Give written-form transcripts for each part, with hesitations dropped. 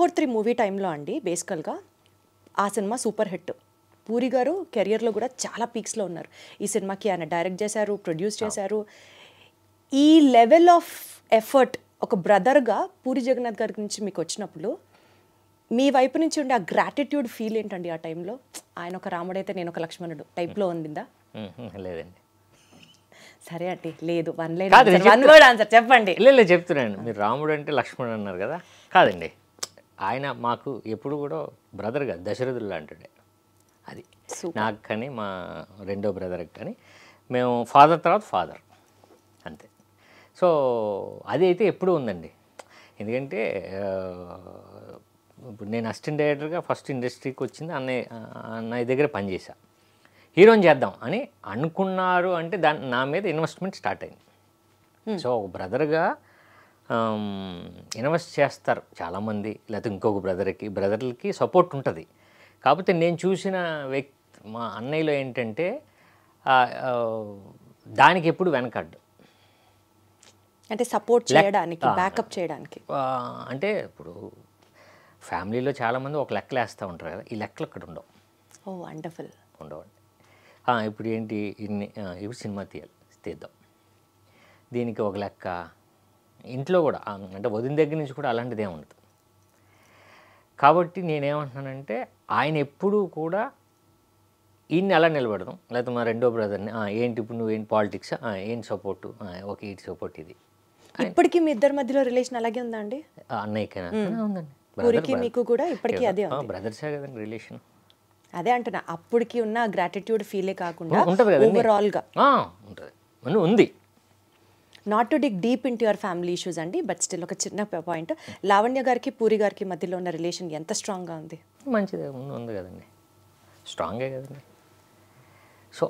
443 movie టైంలో అండి బేసికల్గా ఆ సినిమా సూపర్ హిట్. పూరి గారు కెరియర్లో కూడా చాలా పీక్స్లో ఉన్నారు. ఈ సినిమాకి ఆయన డైరెక్ట్ చేశారు, ప్రొడ్యూస్ చేశారు. ఈ లెవెల్ ఆఫ్ ఎఫర్ట్ ఒక బ్రదర్గా పూరి జగన్నాథ్ గారి నుంచి మీకు వచ్చినప్పుడు మీ వైపు నుంచి ఉండే ఆ గ్రాటిట్యూడ్ ఫీల్ ఏంటండి ఆ టైంలో? ఆయన ఒక రాముడైతే నేను ఒక లక్ష్మణుడు టైప్లో ఉండిందా? లేదండి. సరే అండి, లేదు, వన్ వర్డ్ ఆన్సర్ చెప్పండి. లేదు చెప్తున్నాను. మీరు రాముడు అంటే లక్ష్మణుడు అన్నారు కదా, కాదండి. ఆయన మాకు ఎప్పుడు కూడా బ్రదర్ కాదు, దశరథుడు అంటాడే. అది నాకు కానీ మా రెండో బ్రదర్కి కానీ మేము ఫాదర్ తర్వాత ఫాదర్ అంతే. సో అది అయితే ఎప్పుడూ ఉందండి. ఎందుకంటే ఇప్పుడు నేను అసిస్టెంట్ డైరెక్టర్గా ఫస్ట్ ఇండస్ట్రీకి వచ్చింది అన్నయ్య దగ్గర పనిచేశా. హీరోని చేద్దాం అని అనుకున్నారు అంటే నా మీద ఇన్వెస్ట్మెంట్ స్టార్ట్ అయింది. సో ఒక బ్రదర్గా ఇన్వెస్ట్ చేస్తారు చాలామంది, లేకపోతే ఇంకొక బ్రదర్లకి సపోర్ట్ ఉంటుంది. కాకపోతే నేను చూసిన మా అన్నయ్యలో ఏంటంటే దానికి ఎప్పుడు వెనకడ్డు, అంటే సపోర్ట్ చేయడానికి, బ్యాకప్ చేయడానికి. అంటే ఇప్పుడు ఫ్యామిలీలో చాలామంది ఒక లెక్కలు వేస్తూ ఉంటారు కదా, ఈ లెక్కలు అక్కడ ఉండవు. ఓ వండర్ఫుల్. ఉండవండి. ఇప్పుడు ఏంటి ఇప్పుడు సినిమా తీద్దాం, దీనికి ఒక లెక్క. ఇంట్లో కూడా అంటే వదిన దగ్గర నుంచి కూడా అలాంటిదే ఉండదు. కాబట్టి నేనేమంటున్నానంటే ఆయన ఎప్పుడూ కూడా ఈయన్ని అలా నిలబడదాం, లేకపోతే మా రెండో బ్రదర్ని ఏంటి ఇప్పుడు నువ్వేంటి పాలిటిక్స్, ఏంటి సపోర్టు, ఓకే ఇటు సపోర్ట్ ఇది. ఇప్పటికీ మీ ఇద్దరి మధ్యలో రిలేషన్ అలాగే ఉందా అండి? అన్నయ్యకైనా ఉందండి. పూరికి మీకు కూడా ఇప్పటికీ అదే ఉంది. బ్రదర్సే కదండి రిలేషన్. అదే అంటున్నా, అప్పటికి ఉన్న గ్రాటిట్యూడ్ ఫీలే కాకుండా ఓవరాల్గా ఉంటుంది, ఉంది. Not to dig deep in to your family issues అండి, బట్ స్టిల్ ఒక చిన్న పాయింట్, లావణ్య గారికి పూరి గారికి మధ్యలో ఉన్న రిలేషన్ ఎంత స్ట్రాంగ్గా ఉంది? మంచిదే ఉంది కదండి, స్ట్రాంగే కదండి. సో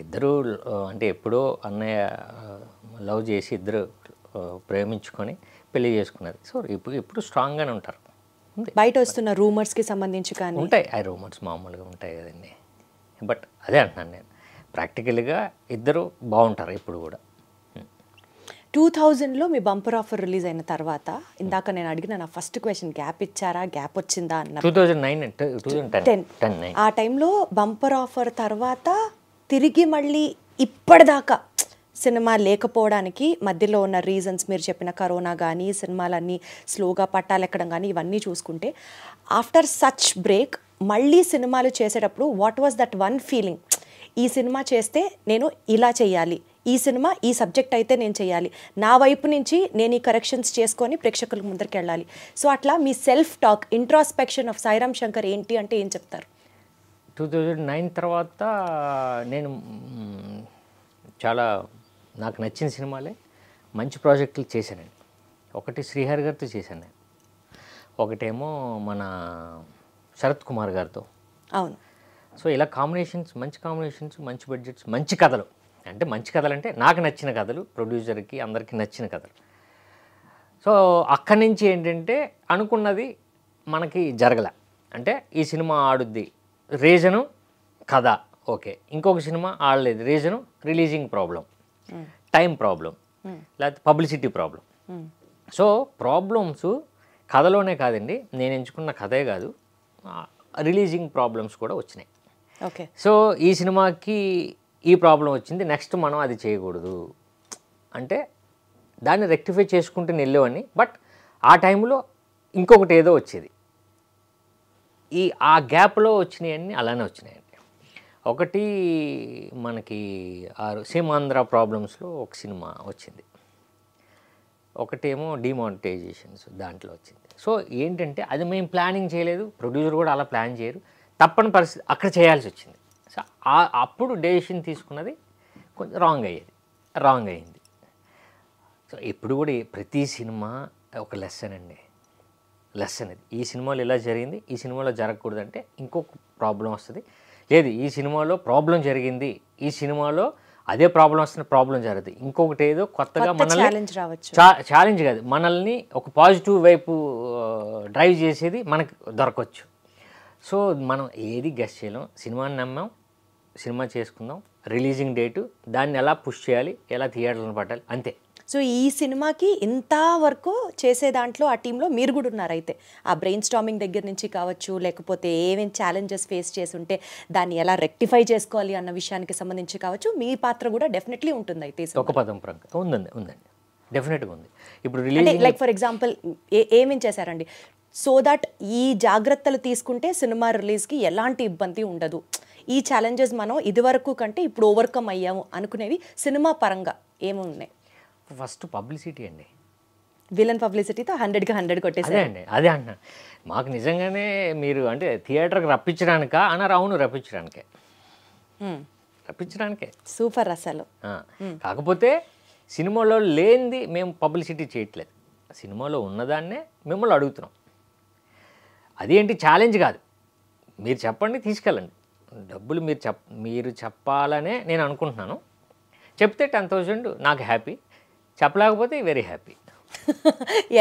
ఇద్దరు అంటే ఎప్పుడో అన్నయ్య లవ్ చేసి ఇద్దరు ప్రేమించుకొని పెళ్లి చేసుకున్నది. సో ఇప్పుడు స్ట్రాంగ్గానే ఉంటారు. బయట వస్తున్న రూమర్స్కి సంబంధించి కానీ ఉంటాయి, ఆ రూమర్స్ మామూలుగా ఉంటాయి కదండి. బట్ అదే అంటున్నాను నేను, ప్రాక్టికల్గా ఇద్దరు బాగుంటారు ఇప్పుడు కూడా. 2000లో మీ బంపర్ ఆఫర్ రిలీజ్ అయిన తర్వాత, ఇందాక నేను అడిగిన నా ఫస్ట్ క్వశ్చన్, గ్యాప్ ఇచ్చారా, గ్యాప్ వచ్చిందా అన్న. 2010 ఆ టైంలో బంపర్ ఆఫర్ తర్వాత తిరిగి మళ్ళీ ఇప్పటిదాకా సినిమా లేకపోవడానికి మధ్యలో ఉన్న రీజన్స్ మీరు చెప్పిన కరోనా కానీ, సినిమాలన్నీ స్లోగా పట్టాలెక్కడం కానీ, ఇవన్నీ చూసుకుంటే ఆఫ్టర్ సచ్ బ్రేక్ మళ్ళీ సినిమాలు చేసేటప్పుడు what was that one feeling? ఈ సినిమా చేస్తే నేను ఇలా చేయాలి, ఈ సినిమా ఈ సబ్జెక్ట్ అయితే నేను చేయాలి, నా వైపు నుంచి నేను ఈ కరెక్షన్స్ చేసుకొని ప్రేక్షకులకు ముందరికి వెళ్ళాలి. సో అట్లా మీ self talk, introspection of Sairam Shankar ఏంటి అంటే ఏం చెప్తారు? 2009 తర్వాత నేను చాలా నాకు నచ్చిన సినిమాలే మంచి ప్రాజెక్టులు చేశానండి. ఒకటి శ్రీహరి గారితో చేశాను నేను, ఒకటేమో మన శరత్ కుమార్ గారితో. అవును. సో ఇలా కాంబినేషన్స్, మంచి బడ్జెట్స్, మంచి కథలు. అంటే మంచి కథలు అంటే నాకు నచ్చిన కథలు, ప్రొడ్యూసర్కి అందరికీ నచ్చిన కథలు. సో అక్కడి నుంచి ఏంటంటే అనుకున్నది మనకి జరగల. అంటే ఈ సినిమా ఆడుద్ది, రీజను కథ ఓకే, ఇంకొక సినిమా ఆడలేదు, reason releasing problem, time problem, లేకపోతే పబ్లిసిటీ ప్రాబ్లం. సో ప్రాబ్లమ్స్ కథలోనే కాదండి, నేను ఎంచుకున్న కథే కాదు, రిలీజింగ్ ప్రాబ్లమ్స్ కూడా వచ్చినాయి. ఓకే. సో ఈ సినిమాకి ఈ ప్రాబ్లం వచ్చింది, నెక్స్ట్ మనం అది చేయకూడదు అంటే దాన్ని రెక్టిఫై చేసుకుంటూ వెళ్ళేవాడిని. బట్ ఆ టైంలో ఇంకొకటి ఏదో వచ్చేది, ఆ గ్యాప్లో వచ్చినాయన్నీ అలానే వచ్చినాయండి. ఒకటి మనకి సీమాంధ్ర ప్రాబ్లమ్స్లో ఒక సినిమా వచ్చింది, ఒకటేమో డిమానిటైజేషన్స్ దాంట్లో వచ్చింది. సో ఏంటంటే అది మేము ప్లానింగ్ చేయలేదు, ప్రొడ్యూసర్ కూడా అలా ప్లాన్ చేయరు, తప్పని పరిస్థితి అక్కడ చేయాల్సి వచ్చింది. సో అప్పుడు డెసిషన్ తీసుకున్నది కొంచెం రాంగ్ అయ్యింది. సో ఇప్పుడు కూడా ప్రతి సినిమా ఒక లెసన్ అండి, లెసన్ ఇది. ఈ సినిమాలో ఇలా జరిగింది, ఈ సినిమాలో జరగకూడదంటే ఇంకొక ప్రాబ్లం వస్తుంది. లేదు ఈ సినిమాలో ప్రాబ్లం జరిగింది, ఈ సినిమాలో అదే ప్రాబ్లం వస్తున్న ప్రాబ్లం జరుగుతుంది, ఇంకొకటి ఏదో కొత్తగా మనల్ని ఛాలెంజ్ కాదు, మనల్ని ఒక పాజిటివ్ వైపు డ్రైవ్ చేసేది మనకు దొరకవచ్చు. సో మనం ఏది గెస్ చేయలేం, సినిమాని నమ్మాం, సినిమా చేసుకుందాం, రిలీజింగ్ డేటు, దాన్ని ఎలా పుష్ చేయాలి, ఎలా థియేటర్లను పట్టాలి, అంతే. సో ఈ సినిమాకి ఇంతవరకు చేసే దాంట్లో ఆ టీంలో మీరు కూడా ఉన్నారు అయితే ఆ బ్రెయిన్ స్టార్మింగ్ దగ్గర నుంచి కావచ్చు, లేకపోతే ఏమేమి ఛాలెంజెస్ ఫేస్ చేసి ఉంటే దాన్ని ఎలా రెక్టిఫై చేసుకోవాలి అన్న విషయానికి సంబంధించి కావచ్చు, మీ పాత్ర కూడా డెఫినెట్లీ ఉంటుంది అయితే ఒక పదం పరంగా ఉందండి డెఫినెట్గా ఉంది. ఇప్పుడు అంటే రిలీజ్ లైక్ ఫర్ ఎగ్జాంపుల్ ఏమేం చేశారండి సో దట్ ఈ జాగ్రత్తలు తీసుకుంటే సినిమా రిలీజ్కి ఎలాంటి ఇబ్బంది ఉండదు, ఈ ఛాలెంజెస్ మనం ఇదివరకు కంటే ఇప్పుడు ఓవర్కమ్ అయ్యాము అనుకునేవి సినిమా పరంగా ఏమున్నాయి? ఫస్ట్ పబ్లిసిటీ అండి. విలన్ పబ్లిసిటీతో 100కి 100 కొట్టేసారు. అదే అండి, అదే అంటున్నా. మాకు నిజంగానే మీరు అంటే థియేటర్కి రప్పించడానికా అన్నారు? అవును, రప్పించడానికే. సూపర్ అసలు. కాకపోతే సినిమాలో లేనిది మేము పబ్లిసిటీ చేయట్లేదు, సినిమాలో ఉన్నదాన్నే మిమ్మల్ని అడుగుతున్నాం. అదేంటి ఛాలెంజ్ కాదు, మీరు చెప్పండి తీసుకెళ్ళండి, డబ్బులు మీరు చెప్పాలనే నేను అనుకుంటున్నాను. చెప్తే 10,000 నాకు హ్యాపీ, చెప్పలేకపోతే వెరీ హ్యాపీ.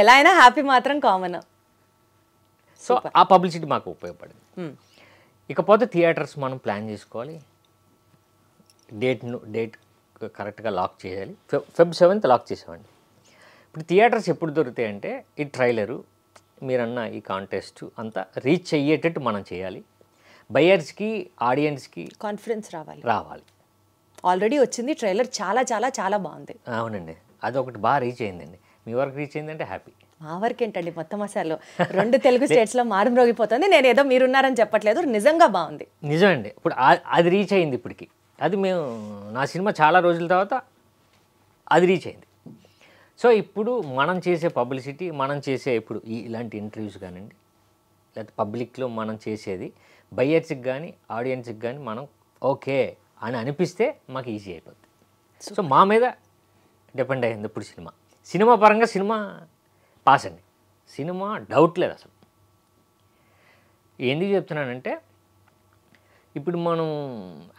ఎలా అయినా హ్యాపీ మాత్రం కామన్. సో ఆ పబ్లిసిటీ మాకు ఉపయోగపడింది. ఇకపోతే థియేటర్స్ మనం ప్లాన్ చేసుకోవాలి, డేట్ కరెక్ట్గా లాక్ చేయాలి. Feb 7th లాక్ చేసామండి. ఇప్పుడు థియేటర్స్ ఎప్పుడు దొరుకుతాయంటే ఈ ట్రైలరు మీరన్న ఈ కాంటెస్ట్ అంతా రీచ్ అయ్యేటట్టు మనం చేయాలి. బయర్స్కి ఆడియన్స్కి కాన్ఫిడెన్స్ రావాలి. ఆల్రెడీ వచ్చింది ట్రైలర్, చాలా చాలా చాలా బాగుంది. అవునండి, అదొకటి బాగా రీచ్ అయిందండి. మీ వరకు రీచ్ అయిందంటే హ్యాపీ. మా వరకు ఏంటండి, మొత్తం అసలు 2 తెలుగు స్టేట్స్లో మారుమ్రోగిపోతుంది. నేను ఏదో మీరున్నారని చెప్పట్లేదు, నిజంగా బాగుంది. నిజమండి. ఇప్పుడు అది రీచ్ అయింది ఇప్పటికి. అది మేము నా సినిమా చాలా రోజుల తర్వాత అది రీచ్ అయింది. సో ఇప్పుడు మనం చేసే పబ్లిసిటీ, మనం చేసే ఇప్పుడు ఇలాంటి ఇంటర్వ్యూస్ కానివ్వండి, లేకపోతే పబ్లిక్లో మనం చేసేది బయ్యర్స్కి కానీ ఆడియన్స్కి కానీ మనం ఓకే అని అనిపిస్తే మాకు ఈజీ అయిపోద్ది. సో మా మీద డిపెండ్ అయ్యింది ఇప్పుడు సినిమా పరంగా సినిమా పాస్ అండి. సినిమా డౌట్ లేదు అసలు. ఎందుకు చెప్తున్నానంటే ఇప్పుడు మనం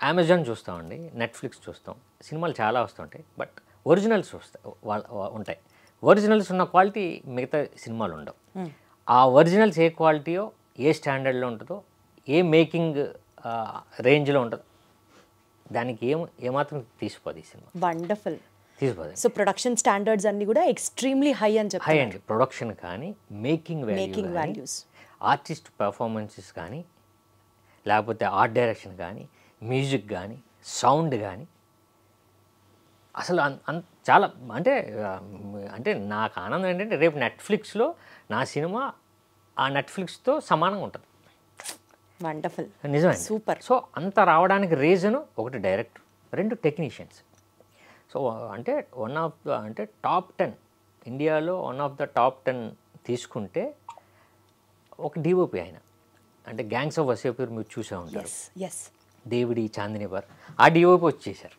అమెజాన్ చూస్తామండి, నెట్ఫ్లిక్స్ చూస్తాం, సినిమాలు చాలా వస్తుంటాయి, బట్ ఒరిజినల్స్ ఉంటాయి. ఒరిజినల్స్ ఉన్న క్వాలిటీ మిగతా సినిమాలు ఉండవు. ఆ ఒరిజినల్స్ ఏ క్వాలిటీయో, ఏ స్టాండర్డ్లో ఉంటుందో, ఏ మేకింగ్ రేంజ్లో ఉంటుందో దానికి ఏమాత్రం తీసిపోదు ఈ సినిమా. వండర్ఫుల్. తీసిపోదు. సో ప్రొడక్షన్ స్టాండర్డ్స్ అన్ని కూడా ఎక్స్ట్రీమ్లీ హై అని చెప్పి. హై అండి. ప్రొడక్షన్ కానీ, మేకింగ్ వాల్యూస్, ఆర్టిస్ట్ పర్ఫార్మెన్సెస్ కానీ, లేకపోతే ఆర్ట్ డైరెక్షన్ కానీ, మ్యూజిక్ కానీ, సౌండ్ కానీ అసలు చాలా అంటే నాకు ఆనందం ఏంటంటే రేపు నెట్ఫ్లిక్స్లో నా సినిమా ఆ నెట్ఫ్లిక్స్తో సమానంగా ఉంటుంది. వండర్ఫుల్. నిజమే, సూపర్. సో అంత రావడానికి రీజను ఒకటి డైరెక్టర్, 2 టెక్నీషియన్స్. సో అంటే టాప్ 10 ఇండియాలో టాప్ 10 తీసుకుంటే ఒక డిఓపి ఆయన, అంటే గ్యాంగ్స్ ఆఫ్ వసేపూర్ మీరు చూసే ఉంటారు, దేవిడి చాందినివార్, ఆ డిఓపి వచ్చేసారు.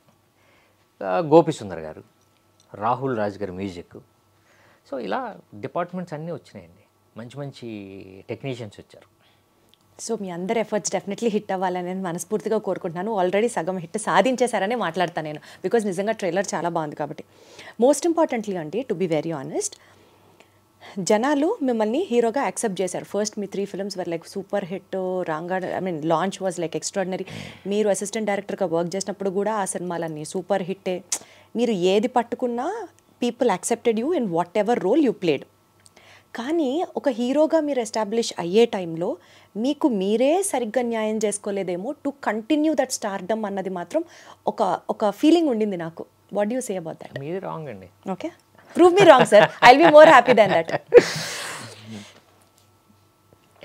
గోపి సుందర్ గారు, రాహుల్ రాజ్ గారు మ్యూజిక్. సో ఇలా డిపార్ట్మెంట్స్ అన్నీ వచ్చినాయండి, మంచి మంచి టెక్నీషియన్స్ వచ్చారు. సో మీ అందరి ఎఫర్ట్స్ డెఫినెట్లీ హిట్ అవ్వాలని నేను మనస్ఫూర్తిగా కోరుకుంటున్నాను. ఆల్రెడీ సగం హిట్ సాధించేశారనే మాట్లాడతాను నేను, బికాజ్ నిజంగా ట్రైలర్ చాలా బాగుంది కాబట్టి. మోస్ట్ ఇంపార్టెంట్లీ అండి, టు బి వెరీ ఆనెస్ట్, జనాలు మిమ్మల్ని హీరోగా యాక్సెప్ట్ చేశారు. ఫస్ట్ మీ 3 films were like super hit, launch was like extraordinary. మీరు అసిస్టెంట్ డైరెక్టర్గా వర్క్ చేసినప్పుడు కూడా ఆ సినిమాలన్నీ సూపర్ హిట్టే. మీరు ఏది పట్టుకున్నా people accepted you in whatever role you played. కానీ ఒక హీరోగా మీరు ఎస్టాబ్లిష్ అయ్యే టైంలో మీకు మీరే సరిగ్గా న్యాయం చేసుకోలేదేమో టు కంటిన్యూ దట్ స్టార్డమ్ అన్నది మాత్రం ఒక ఫీలింగ్ ఉండింది నాకు. What do you say about that? మీది రాంగ్ అండి. Okay, prove me wrong sir, I will be more happy than that.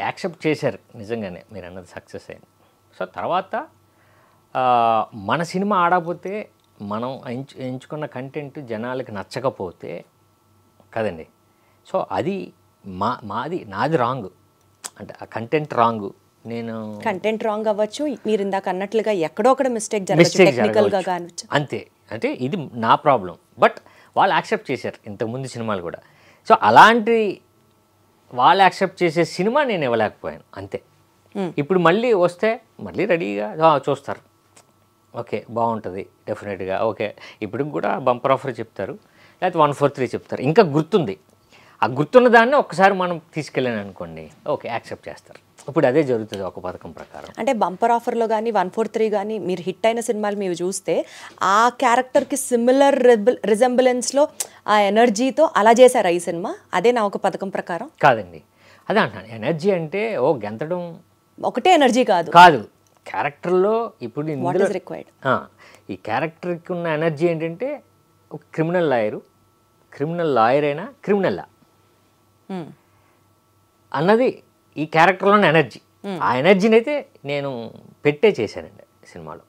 Accept చేశారు నిజంగానే, మీరు అన్నది సక్సెస్ అయింది. సో తర్వాత మన సినిమా ఆడకపోతే, మనం ఎంచుకున్న కంటెంట్ జనాలకి నచ్చకపోతే కదండి, సో అది నాది రాంగ్, అంటే ఆ కంటెంట్ రాంగ్. నేను కంటెంట్ రాంగ్ అవ్వచ్చు, మీరు ఇందాక అన్నట్లుగా ఎక్కడో ఒకటి మిస్టేక్ జరగచ్చు, టెక్నికల్గా కావచ్చు, అంతే. అంటే ఇది నా ప్రాబ్లం, బట్ వాళ్ళు యాక్సెప్ట్ చేశారు ఇంతకుముందు సినిమాలు కూడా. సో అలాంటి వాళ్ళు యాక్సెప్ట్ చేసే సినిమా నేను ఇవ్వలేకపోయాను, అంతే. ఇప్పుడు మళ్ళీ వస్తే మళ్ళీ రెడీగా చూస్తారు, ఓకే బాగుంటుంది డెఫినెట్గా, ఓకే. ఇప్పటికి కూడా బంపర్ ఆఫర్ చెప్తారు, లేకపోతే 143 చెప్తారు, ఇంకా గుర్తుంది. ఆ గుర్తున్న దాన్ని ఒక్కసారి మనం తీసుకెళ్ళాను అనుకోండి, ఓకే యాక్సెప్ట్ చేస్తారు. ఇప్పుడు అదే జరుగుతుంది ఒక పథకం ప్రకారం. అంటే బంపర్ ఆఫర్లో కానీ 143 కానీ మీరు హిట్ అయిన సినిమాలు మీరు చూస్తే ఆ క్యారెక్టర్కి సిమిలర్ రిజెంబులెన్స్లో ఆ ఎనర్జీతో అలా చేశారా ఈ సినిమా? అదే నా ఒక పథకం ప్రకారం కాదండి, అదే అంటున్నాను. ఎనర్జీ అంటే ఓ గెంతడం ఒకటే ఎనర్జీ కాదు కాదు, క్యారెక్టర్లో ఇప్పుడు వాట్ ఇందులో ఈస్ రిక్వైర్డ్. ఈ క్యారెక్టర్కి ఉన్న ఎనర్జీ ఏంటంటే ఒక క్రిమినల్ లాయర్ అయినా క్రిమినల్లా అన్నది ఈ క్యారెక్టర్లోని ఎనర్జీ. ఆ ఎనర్జీని అయితే నేను పెట్టే చేశానండి సినిమాలో.